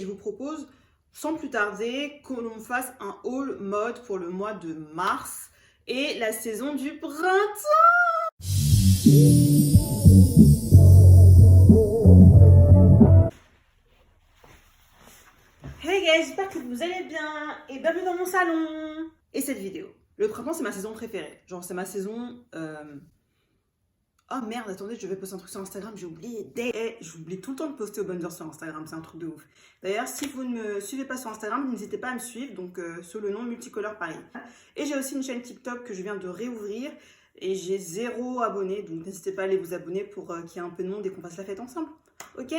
je vous propose sans plus tarder que l'on fasse un haul mode pour le mois de mars et la saison du printemps. Hey guys, j'espère que vous allez bien et bienvenue dans mon salon. Et cette vidéo, le printemps c'est ma saison préférée. Genre c'est ma saison... Oh merde, attendez, je vais poster un truc sur Instagram, j'ai oublié. J'oublie tout le temps de poster aux bonnes heures sur Instagram, c'est un truc de ouf. D'ailleurs, si vous ne me suivez pas sur Instagram, n'hésitez pas à me suivre, donc sous le nom Multicolore Paris. Et j'ai aussi une chaîne TikTok que je viens de réouvrir et j'ai 0 abonnés, donc n'hésitez pas à aller vous abonner pour qu'il y ait un peu de monde et qu'on fasse la fête ensemble. Ok?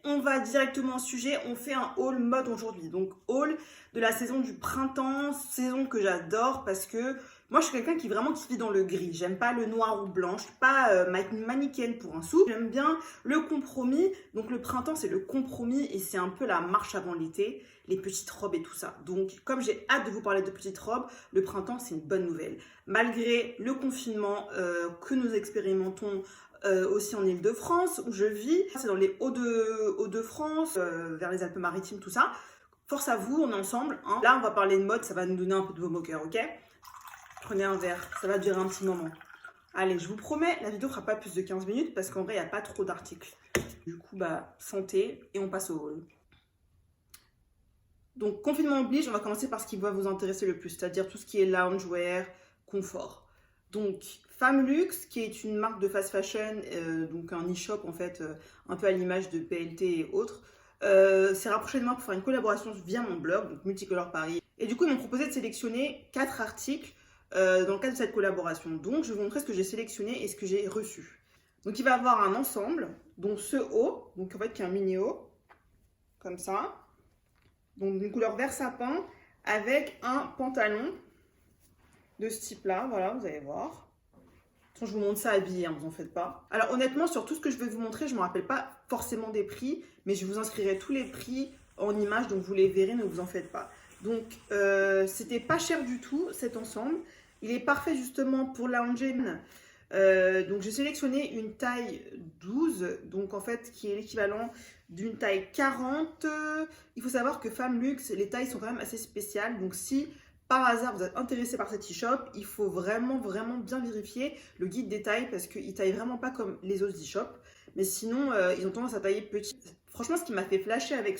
On va directement au sujet, on fait un haul mode aujourd'hui. Donc haul de la saison du printemps, saison que j'adore parce que moi je suis quelqu'un qui vit dans le gris. J'aime pas le noir ou blanc, je suis pas manichéenne pour un sou. J'aime bien le compromis. Donc le printemps c'est le compromis et c'est un peu la marche avant l'été, les petites robes et tout ça. Donc comme j'ai hâte de vous parler de petites robes, le printemps c'est une bonne nouvelle. Malgré le confinement que nous expérimentons aussi en Île-de-France où je vis, c'est dans les Hauts-de-France, vers les Alpes-Maritimes, tout ça. Force à vous, on est ensemble. Hein. Là, on va parler de mode, ça va nous donner un peu de baume au cœur, ok? Prenez un verre, ça va durer un petit moment. Allez, je vous promets, la vidéo ne fera pas plus de 15 minutes parce qu'en vrai, il n'y a pas trop d'articles. Du coup, santé et on passe au haul. Donc, confinement oblige, on va commencer par ce qui va vous intéresser le plus, c'est-à-dire tout ce qui est loungewear, confort. Donc, Femme Luxe, qui est une marque de fast fashion, donc un e-shop en fait, un peu à l'image de PLT et autres, s'est rapproché de moi pour faire une collaboration via mon blog, donc Multicolore Paris. Et du coup, ils m'ont proposé de sélectionner 4 articles dans le cadre de cette collaboration. Donc, je vais vous montrer ce que j'ai sélectionné et ce que j'ai reçu. Donc, il va y avoir un ensemble, dont ce haut, donc en fait, qui est un mini haut, comme ça. Donc, d'une couleur vert sapin, avec un pantalon de ce type-là, voilà, vous allez voir. Je vous montre ça habillé, hein, vous en faites pas. Alors honnêtement, sur tout ce que je vais vous montrer, je ne me rappelle pas forcément des prix, mais je vous inscrirai tous les prix en images, donc vous les verrez, ne vous en faites pas. Donc c'était pas cher du tout cet ensemble. Il est parfait justement pour lounger. Donc j'ai sélectionné une taille 12, donc en fait qui est l'équivalent d'une taille 40. Il faut savoir que Femme Luxe, les tailles sont quand même assez spéciales, donc si par hasard vous êtes intéressé par cet e-shop, il faut vraiment bien vérifier le guide des tailles parce qu'ils ne taillent vraiment pas comme les autres e-shops. Mais sinon, ils ont tendance à tailler petit. Franchement, ce qui m'a fait flasher avec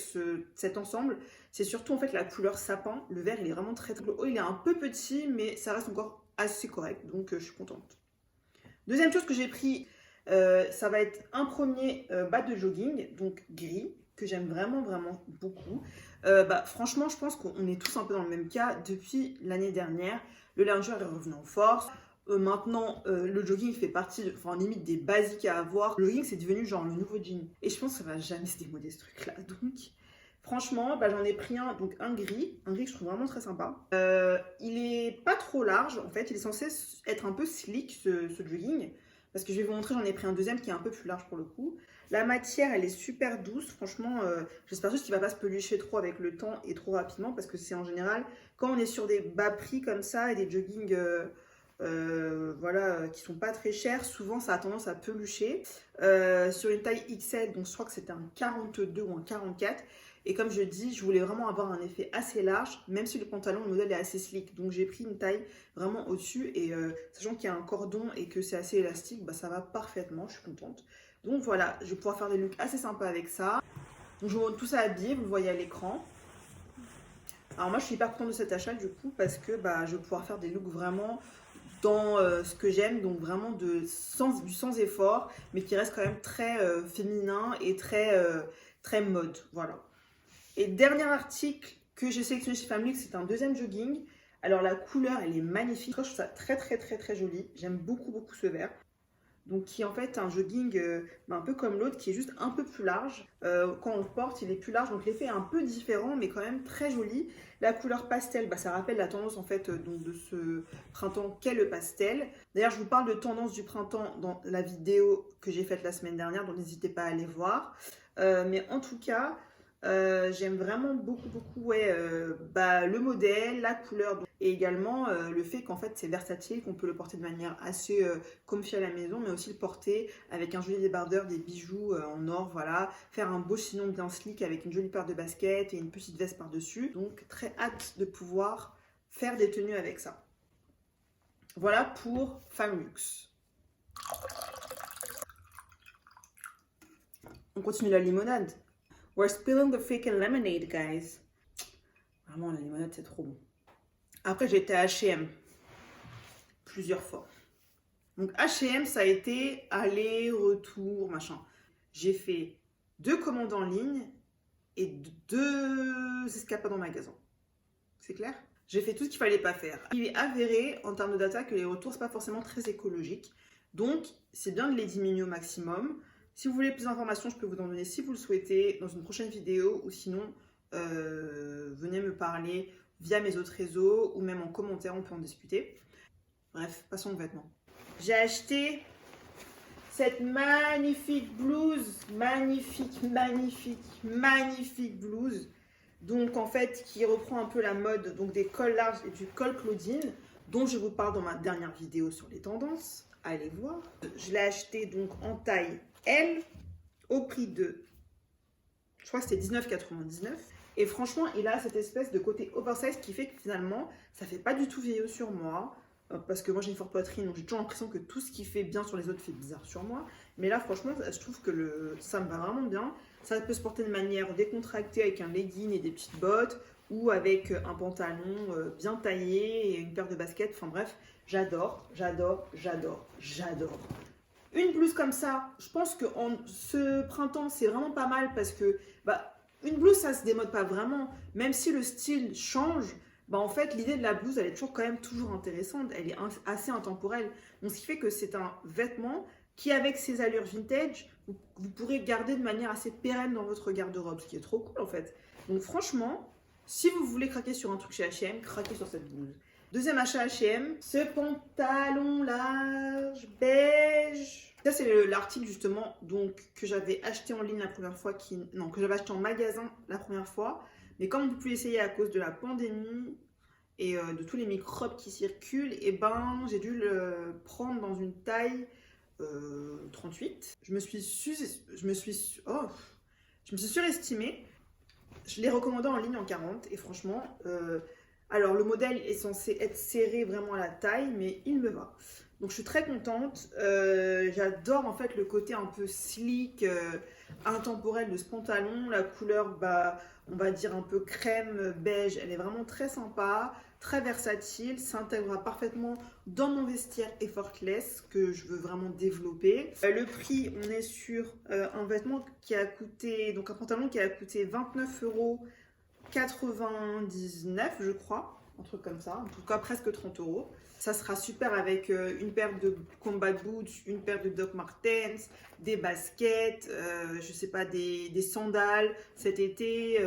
cet ensemble, c'est surtout en fait la couleur sapin. Le vert, il est vraiment très haut. Il est un peu petit, mais ça reste encore assez correct. Donc, je suis contente. Deuxième chose que j'ai pris, ça va être un premier bas de jogging, donc gris, que j'aime vraiment beaucoup. Franchement, je pense qu'on est tous un peu dans le même cas. Depuis l'année dernière, le loungewear est revenu en force. Maintenant, le jogging fait partie, limite des basiques à avoir. Le jogging, c'est devenu genre le nouveau jean. Et je pense que ça va jamais se démoder ce truc-là. Donc, franchement, j'en ai pris un gris que je trouve vraiment très sympa. Il est pas trop large, en fait. Il est censé être un peu slick, ce jogging. Parce que je vais vous montrer, j'en ai pris un deuxième qui est un peu plus large pour le coup. La matière, elle est super douce. Franchement, j'espère juste qu'il ne va pas se pelucher trop avec le temps et trop rapidement. Parce que c'est en général, quand on est sur des bas prix comme ça et des joggings qui sont pas très chers, souvent ça a tendance à pelucher. Sur une taille XL, donc je crois que c'était un 42 ou un 44. Et comme je dis, je voulais vraiment avoir un effet assez large, même si le pantalon, le modèle est assez slick. Donc j'ai pris une taille vraiment au-dessus et sachant qu'il y a un cordon et que c'est assez élastique, ça va parfaitement, je suis contente. Donc voilà, je vais pouvoir faire des looks assez sympas avec ça. Donc je vous montre tout ça habillé, vous le voyez à l'écran. Alors moi je suis hyper contente de cet achat du coup parce que je vais pouvoir faire des looks vraiment dans ce que j'aime, donc vraiment du sans effort, mais qui reste quand même très féminin et très mode, voilà. Et dernier article que j'ai sélectionné chez Femme Luxe, c'est un deuxième jogging. Alors la couleur, elle est magnifique. Je trouve ça très joli. J'aime beaucoup ce vert. Donc qui est en fait un jogging un peu comme l'autre, qui est juste un peu plus large. Quand on le porte, il est plus large, donc l'effet est un peu différent, mais quand même très joli. La couleur pastel, ça rappelle la tendance en fait de ce printemps qu'est le pastel. D'ailleurs, je vous parle de tendance du printemps dans la vidéo que j'ai faite la semaine dernière, donc n'hésitez pas à aller voir. Mais en tout cas, J'aime vraiment beaucoup ouais, le modèle, la couleur et également le fait qu'en fait c'est versatile, qu'on peut le porter de manière assez comfy à la maison, mais aussi le porter avec un joli débardeur, des bijoux en or, voilà, faire un beau chignon bien slick avec une jolie paire de baskets et une petite veste par-dessus. Donc très hâte de pouvoir faire des tenues avec ça. Voilà pour Femme Luxe. On continue la limonade. We're spilling the freaking lemonade, guys. Vraiment, la limonade, c'est trop bon. Après, j'ai été à H&M plusieurs fois. Donc, H&M, ça a été aller-retour, machin. J'ai fait 2 commandes en ligne et 2 escapades en magasin. C'est clair? J'ai fait tout ce qu'il fallait pas faire. Il est avéré, en termes de data, que les retours, c'est pas forcément très écologique. Donc, c'est bien de les diminuer au maximum. Si vous voulez plus d'informations, je peux vous en donner si vous le souhaitez dans une prochaine vidéo ou sinon, venez me parler via mes autres réseaux ou même en commentaire, on peut en discuter. Bref, passons aux vêtements. J'ai acheté cette magnifique blouse, magnifique blouse. Donc en fait, qui reprend un peu la mode donc des cols larges et du col Claudine, dont je vous parle dans ma dernière vidéo sur les tendances. Allez voir. Je l'ai acheté donc en taille L au prix de, je crois que c'était 19,99 €. Et franchement, il a cette espèce de côté oversize qui fait que finalement, ça fait pas du tout vieillot sur moi. Parce que moi j'ai une forte poitrine, donc j'ai toujours l'impression que tout ce qui fait bien sur les autres fait bizarre sur moi. Mais là, franchement, je trouve que ça me va vraiment bien. Ça peut se porter de manière décontractée avec un legging et des petites bottes, ou avec un pantalon bien taillé et une paire de baskets. Enfin bref, j'adore. Une blouse comme ça, je pense que ce printemps, c'est vraiment pas mal parce que une blouse, ça se démode pas vraiment. Même si le style change, en fait, l'idée de la blouse, elle est toujours quand même toujours intéressante. Elle est assez intemporelle. Donc, ce qui fait que c'est un vêtement qui, avec ses allures vintage, vous pourrez garder de manière assez pérenne dans votre garde-robe, ce qui est trop cool en fait. Donc, franchement, si vous voulez craquer sur un truc chez H&M, craquez sur cette blouse. Deuxième achat H&M, ce pantalon large beige. Ça, c'est l'article justement donc, que j'avais acheté en ligne la première fois, que j'avais acheté en magasin la première fois. Mais comme on ne peut plus essayer à cause de la pandémie et de tous les microbes qui circulent, et j'ai dû le prendre dans une taille 38. Je me suis surestimée. Je l'ai recommandé en ligne en 40 et franchement, alors le modèle est censé être serré vraiment à la taille, mais il me va. Donc je suis très contente. J'adore en fait le côté un peu slick, intemporel de ce pantalon. La couleur, on va dire un peu crème beige, elle est vraiment très sympa, très versatile, s'intégrera parfaitement dans mon vestiaire effortless que je veux vraiment développer. Le prix, on est sur un vêtement qui a coûté, donc un pantalon qui a coûté 29,99 €, je crois, un truc comme ça, en tout cas presque 30 €. Ça sera super avec une paire de combat boots, une paire de Doc Martens, des baskets, je sais pas, des sandales cet été,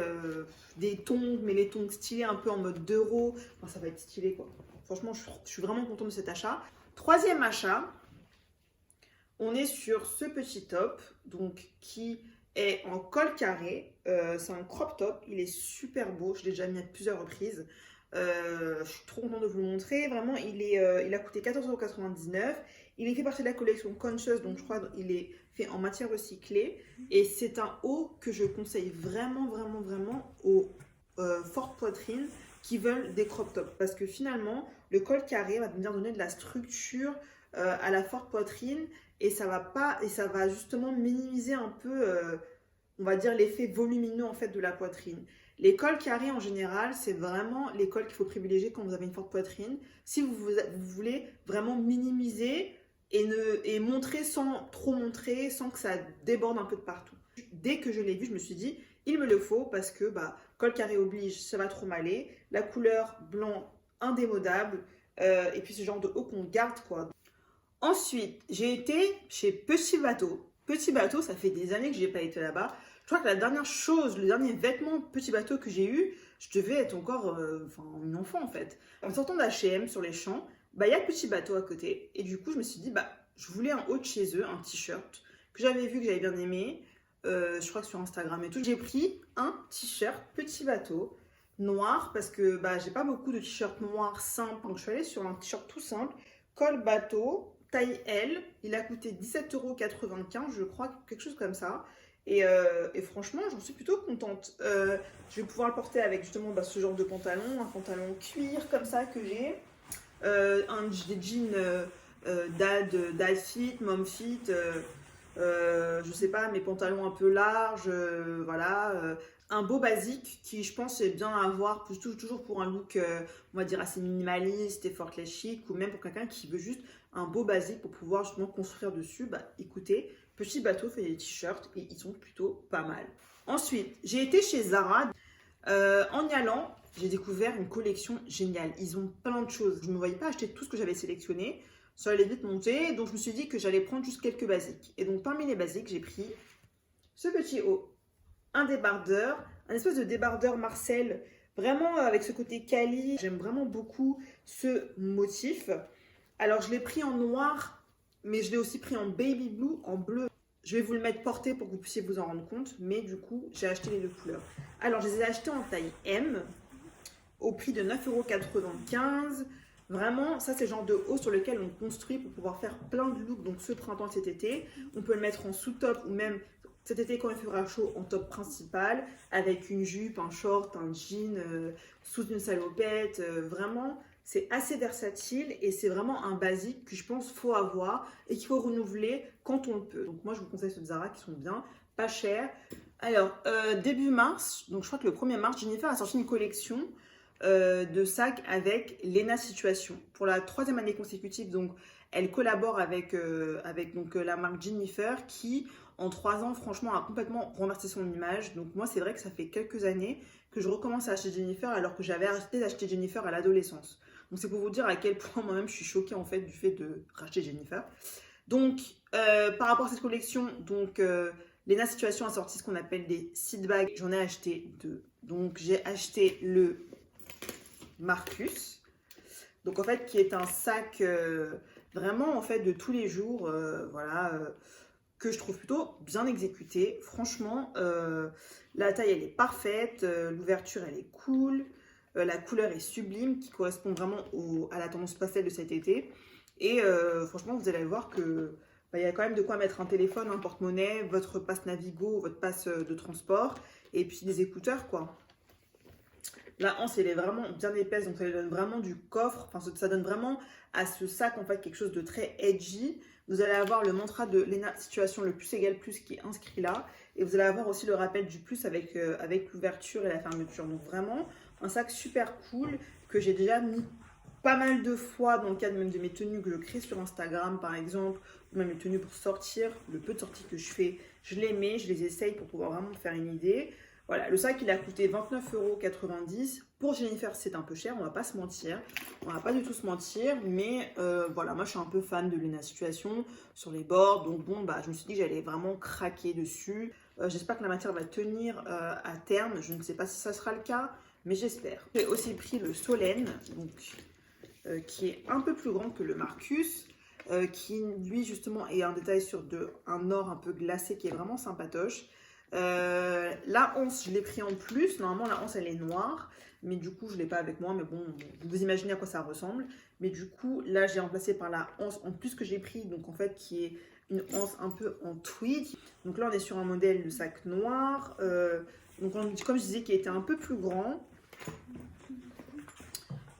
des tongs, mais les tongs stylés un peu en mode d'euro. Enfin, ça va être stylé quoi. Franchement, je suis vraiment contente de cet achat. Troisième achat, on est sur ce petit top, donc qui est en col carré. C'est un crop top, il est super beau, je l'ai déjà mis à plusieurs reprises. Je suis trop contente de vous le montrer. Vraiment, il a coûté 14,99 €. Il est fait partie de la collection Conscious, donc je crois qu'il est fait en matière recyclée. Et c'est un haut que je conseille vraiment aux fortes poitrines qui veulent des crop tops. Parce que finalement, le col carré va venir donner de la structure à la forte poitrine et ça va justement minimiser un peu, on va dire, l'effet volumineux en fait de la poitrine. Les cols carrés en général, c'est vraiment les cols qu'il faut privilégier quand vous avez une forte poitrine. Si vous voulez vraiment minimiser et montrer sans trop montrer, sans que ça déborde un peu de partout. Dès que je l'ai vu, je me suis dit, il me le faut parce que col carré oblige, ça va trop m'aller. La couleur blanc, indémodable. Et puis ce genre de haut qu'on garde quoi. Ensuite, j'ai été chez Petit Bateau. Petit Bateau, ça fait des années que je n'ai pas été là-bas. Je crois que la dernière chose, le dernier vêtement Petit Bateau que j'ai eu, je devais être encore une enfant en fait. En sortant d'H&M sur les champs, il y a Petit Bateau à côté. Et du coup, je me suis dit, je voulais un haut de chez eux, un t-shirt que j'avais vu, que j'avais bien aimé. je crois que sur Instagram et tout. J'ai pris un t-shirt petit bateau noir parce que bah, j'ai pas beaucoup de t-shirts noirs simples. Donc je suis allée sur un t-shirt tout simple, col bateau, taille L. Il a coûté 17,95 € je crois, quelque chose comme ça. Et franchement, j'en suis plutôt contente. Je vais pouvoir le porter avec justement bah, ce genre de pantalon, un pantalon cuir comme ça que j'ai, des jeans dad fit, mom fit, je sais pas, mes pantalons un peu larges, voilà. Un beau basique qui, je pense, est bien à avoir toujours pour un look, on va dire, assez minimaliste, effortless chic, ou même pour quelqu'un qui veut juste un beau basique pour pouvoir justement construire dessus. Bah écoutez, Petit Bateau fait des t-shirts et ils sont plutôt pas mal. Ensuite, j'ai été chez Zara. En y allant, j'ai découvert une collection géniale. Ils ont plein de choses. Je ne me voyais pas acheter tout ce que j'avais sélectionné. Ça allait vite monter, donc je me suis dit que j'allais prendre juste quelques basiques. Et donc parmi les basiques, j'ai pris ce petit haut, un débardeur, un espèce de débardeur Marcel, vraiment avec ce côté quali. J'aime vraiment beaucoup ce motif. Alors je l'ai pris en noir, mais je l'ai aussi pris en baby blue, en bleu. Je vais vous le mettre porté pour que vous puissiez vous en rendre compte, mais du coup, j'ai acheté les deux couleurs. Alors, je les ai achetés en taille M, au prix de 9,95 €. Vraiment, ça, c'est le genre de haut sur lequel on construit pour pouvoir faire plein de looks. Donc, ce printemps, cet été, on peut le mettre en sous-top ou même cet été, quand il fera chaud, en top principal, avec une jupe, un short, un jean, sous une salopette. Vraiment, c'est assez versatile et c'est vraiment un basique que je pense faut avoir et qu'il faut renouveler quand on le peut. Donc moi, je vous conseille ceux de Zara qui sont bien, pas chers. Alors, début mars, donc je crois que le 1er mars, Jennifer a sorti une collection de sacs avec Lena Situation. Pour la 3e année consécutive, donc elle collabore avec la marque Jennifer qui, en 3 ans, franchement, a complètement renversé son image. Donc moi, c'est vrai que ça fait quelques années que je recommence à acheter Jennifer alors que j'avais arrêté d'acheter Jennifer à l'adolescence. Donc c'est pour vous dire à quel point moi-même je suis choquée en fait du fait de racheter Jennifer. Donc par rapport à cette collection, donc Lena Situation a sorti ce qu'on appelle des seed bags. J'en ai acheté 2. Donc j'ai acheté le Marcus. Donc en fait qui est un sac vraiment en fait de tous les jours, voilà, que je trouve plutôt bien exécuté. Franchement, la taille elle est parfaite, l'ouverture elle est cool. La couleur est sublime, qui correspond vraiment à la tendance pastel de cet été. Et franchement, vous allez voir que bah, y a quand même de quoi mettre un téléphone, un porte-monnaie, votre passe Navigo, votre passe de transport, et puis des écouteurs, quoi. La anse, elle est vraiment bien épaisse, donc ça lui donne vraiment du coffre. Enfin, ça donne vraiment à ce sac, en fait, quelque chose de très edgy. Vous allez avoir le mantra de Lena Situation, le plus égale plus, qui est inscrit là. Et vous allez avoir aussi le rappel du plus avec l'ouverture et la fermeture. Donc vraiment, un sac super cool que j'ai déjà mis pas mal de fois dans le cadre même de mes tenues que je crée sur Instagram, par exemple, ou même mes tenues pour sortir. Le peu de sorties que je fais, je les mets, je les essaye pour pouvoir vraiment me faire une idée. Voilà, le sac, il a coûté 29,90 €. Pour Jennifer, c'est un peu cher, on va pas se mentir. On va pas du tout se mentir, mais voilà, moi, je suis un peu fan de Lena Situation sur les bords. Donc bon, bah, je me suis dit que j'allais vraiment craquer dessus. J'espère que la matière va tenir à terme. Je ne sais pas si ça sera le cas, mais j'espère. J'ai aussi pris le Solène, donc, qui est un peu plus grand que le Marcus. Qui, lui, justement, est un détail sur un or un peu glacé qui est vraiment sympatoche. La anse, je l'ai pris en plus. Normalement, la anse, elle est noire. Mais du coup, je ne l'ai pas avec moi. Mais bon, vous imaginez à quoi ça ressemble. Mais du coup, là, j'ai remplacé par la anse en plus que j'ai pris. Donc, en fait, qui est une anse un peu en tweed. Donc là, on est sur un modèle de sac noir. Donc, comme je disais, qui était un peu plus grand.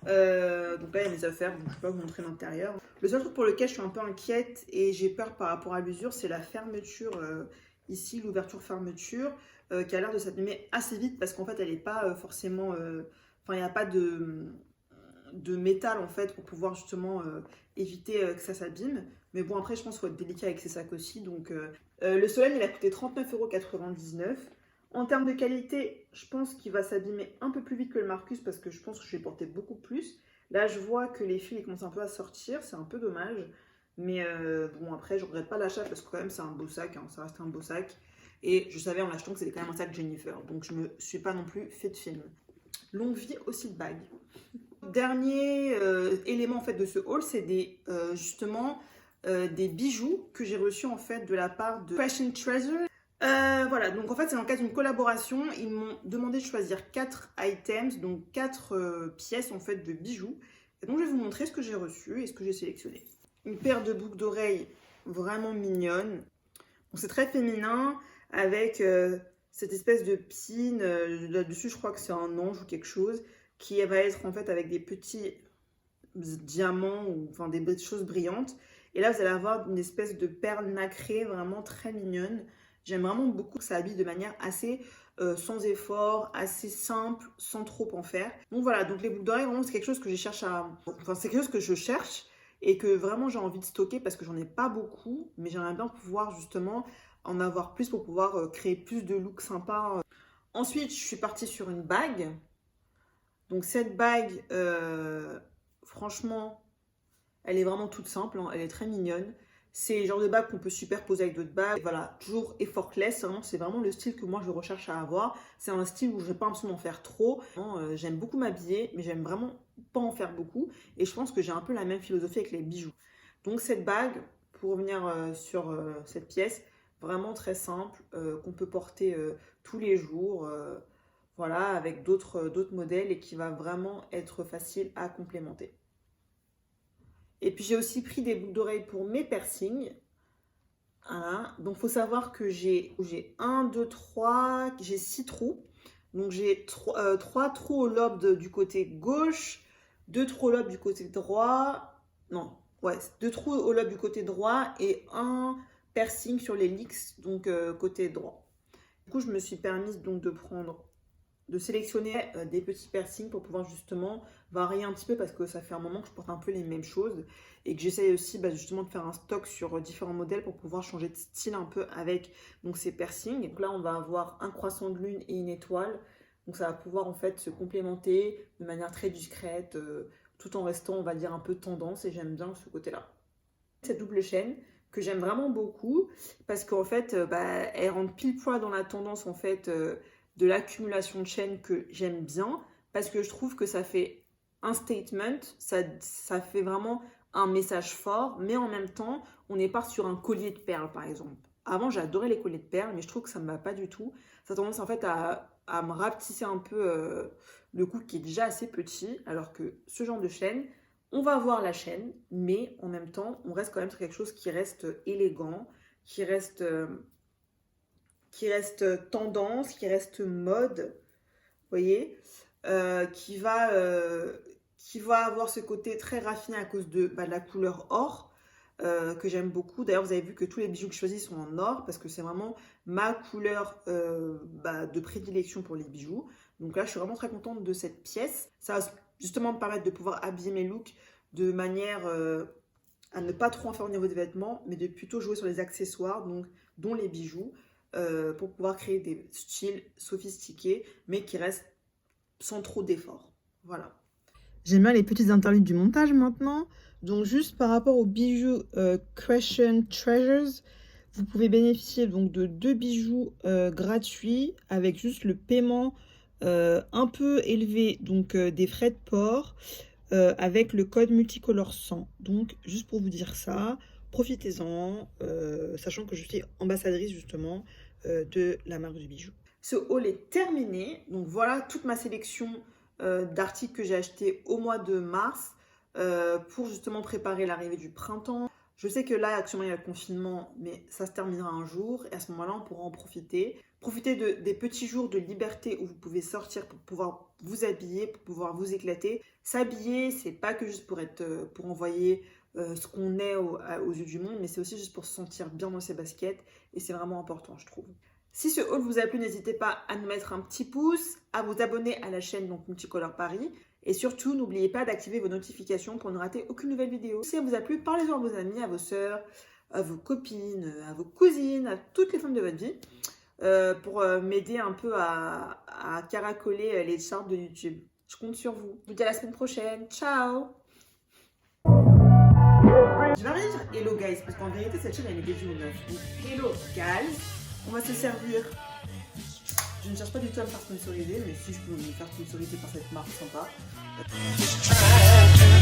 Donc là, il y a mes affaires. Donc je ne peux pas vous montrer l'intérieur. Le seul truc pour lequel je suis un peu inquiète et j'ai peur par rapport à l'usure, c'est la fermeture. Ici, l'ouverture-fermeture qui a l'air de s'abîmer assez vite parce qu'en fait, elle n'est pas forcément... Enfin, il n'y a pas de métal en fait pour pouvoir justement éviter que ça s'abîme. Mais bon, après, je pense qu'il faut être délicat avec ces sacs aussi. Donc, le Solène, il a coûté 39,99 €. En termes de qualité, je pense qu'il va s'abîmer un peu plus vite que le Marcus parce que je pense que je vais porter beaucoup plus. Là, je vois que les fils commencent un peu à sortir, c'est un peu dommage. Mais bon, après, je regrette pas l'achat parce que quand même, c'est un beau sac, hein, ça reste un beau sac. Et je savais en l'achetant que c'était quand même un sac Jennifer. Donc, je me suis pas non plus fait de film. Longue vie aussi de bague. Dernier élément en fait de ce haul, c'est justement des bijoux que j'ai reçus en fait de la part de Fashion Treasure. Voilà, donc en fait, c'est dans le cadre d'une collaboration. Ils m'ont demandé de choisir 4 items, donc 4 pièces en fait de bijoux. Et donc, je vais vous montrer ce que j'ai reçu et ce que j'ai sélectionné. Une paire de boucles d'oreilles vraiment mignonne. Donc, c'est très féminin avec cette espèce de pin. Là-dessus, je crois que c'est un ange ou quelque chose qui va être en fait avec des petits diamants ou enfin des choses brillantes. Et là, vous allez avoir une espèce de perle nacrée vraiment très mignonne. J'aime vraiment beaucoup que ça habille de manière assez sans effort, assez simple, sans trop en faire. Donc voilà, donc les boucles d'oreilles, vraiment, c'est quelque chose que je cherche à... Enfin, c'est quelque chose que je cherche et que vraiment j'ai envie de stocker parce que j'en ai pas beaucoup, mais j'aimerais bien pouvoir justement en avoir plus pour pouvoir créer plus de looks sympas. Ensuite, je suis partie sur une bague. Donc cette bague, franchement, elle est vraiment toute simple, hein, elle est très mignonne. C'est le genre de bague qu'on peut superposer avec d'autres bagues. Voilà, toujours effortless. C'est vraiment le style que moi je recherche à avoir. C'est un style où je n'ai pas l'impression d'en faire trop. J'aime beaucoup m'habiller, mais j'aime vraiment pas en faire beaucoup. Et je pense que j'ai un peu la même philosophie avec les bijoux. Donc cette bague, pour revenir sur cette pièce, vraiment très simple, qu'on peut porter tous les jours. Voilà, avec d'autres modèles et qui va vraiment être facile à complémenter. Et puis j'ai aussi pris des boucles d'oreilles pour mes piercings. Voilà. Donc il faut savoir que j'ai 1, 2, 3, j'ai 6 trous. Donc j'ai 3 trous au lobe du côté gauche, 2 trous au lobe du côté droit. Non, ouais, 2 trous au lobe du côté droit et un piercing sur les lix, donc côté droit. Du coup, je me suis permise donc de sélectionner des petits piercings pour pouvoir justement varier un petit peu parce que ça fait un moment que je porte un peu les mêmes choses et que j'essaye aussi justement de faire un stock sur différents modèles pour pouvoir changer de style un peu avec donc ces piercings. Donc là, on va avoir un croissant de lune et une étoile. Donc ça va pouvoir en fait se complémenter de manière très discrète tout en restant, on va dire, un peu tendance et j'aime bien ce côté-là. Cette double chaîne que j'aime vraiment beaucoup parce qu'en fait, elle rentre pile poil dans la tendance en fait de l'accumulation de chaînes que j'aime bien parce que je trouve que ça fait un statement, ça fait vraiment un message fort, mais en même temps, on n'est pas sur un collier de perles par exemple. Avant, j'adorais les colliers de perles, mais je trouve que ça ne me va pas du tout. Ça a tendance en fait à me rapetisser un peu le cou qui est déjà assez petit, alors que ce genre de chaîne, on va avoir la chaîne, mais en même temps, on reste quand même sur quelque chose qui reste élégant, qui reste tendance, qui reste mode, vous voyez, qui va avoir ce côté très raffiné à cause de la couleur or, que j'aime beaucoup. D'ailleurs, vous avez vu que tous les bijoux que je choisis sont en or, parce que c'est vraiment ma couleur de prédilection pour les bijoux. Donc là, je suis vraiment très contente de cette pièce. Ça va justement me permettre de pouvoir habiller mes looks de manière à ne pas trop en faire au niveau des vêtements, mais de plutôt jouer sur les accessoires, donc dont les bijoux, pour pouvoir créer des styles sophistiqués, mais qui restent sans trop d'efforts. Voilà. J'aime bien les petites interludes du montage maintenant. Donc juste par rapport aux bijoux Crescent Treasures, vous pouvez bénéficier donc de 2 bijoux gratuits avec juste le paiement un peu élevé, donc des frais de port, avec le code multicolore 100. Donc juste pour vous dire ça, profitez-en, sachant que je suis ambassadrice justement de la marque du bijou. Ce haul est terminé, donc voilà toute ma sélection d'articles que j'ai achetés au mois de mars pour justement préparer l'arrivée du printemps. Je sais que là actuellement il y a le confinement, mais ça se terminera un jour et à ce moment-là on pourra en profiter. Profitez des petits jours de liberté où vous pouvez sortir pour pouvoir vous habiller, pour pouvoir vous éclater. S'habiller, c'est pas que juste pour envoyer ce qu'on est aux yeux du monde, mais c'est aussi juste pour se sentir bien dans ses baskets et c'est vraiment important, je trouve. Si ce haul vous a plu, n'hésitez pas à nous mettre un petit pouce, à vous abonner à la chaîne donc Multicolore Paris et surtout n'oubliez pas d'activer vos notifications pour ne rater aucune nouvelle vidéo. Si elle vous a plu, parlez-en à vos amis, à vos sœurs, à vos copines, à vos cousines, à toutes les femmes de votre vie pour m'aider un peu à caracoler les charts de YouTube. Je compte sur vous. Je vous dis à la semaine prochaine. Ciao! Je vais rien dire hello guys parce qu'en vérité cette chaîne elle est dédiée aux meufs. Donc hello guys, on va se servir. Je ne cherche pas du tout à me faire sponsoriser, mais si je peux me faire sponsoriser par cette marque sympa.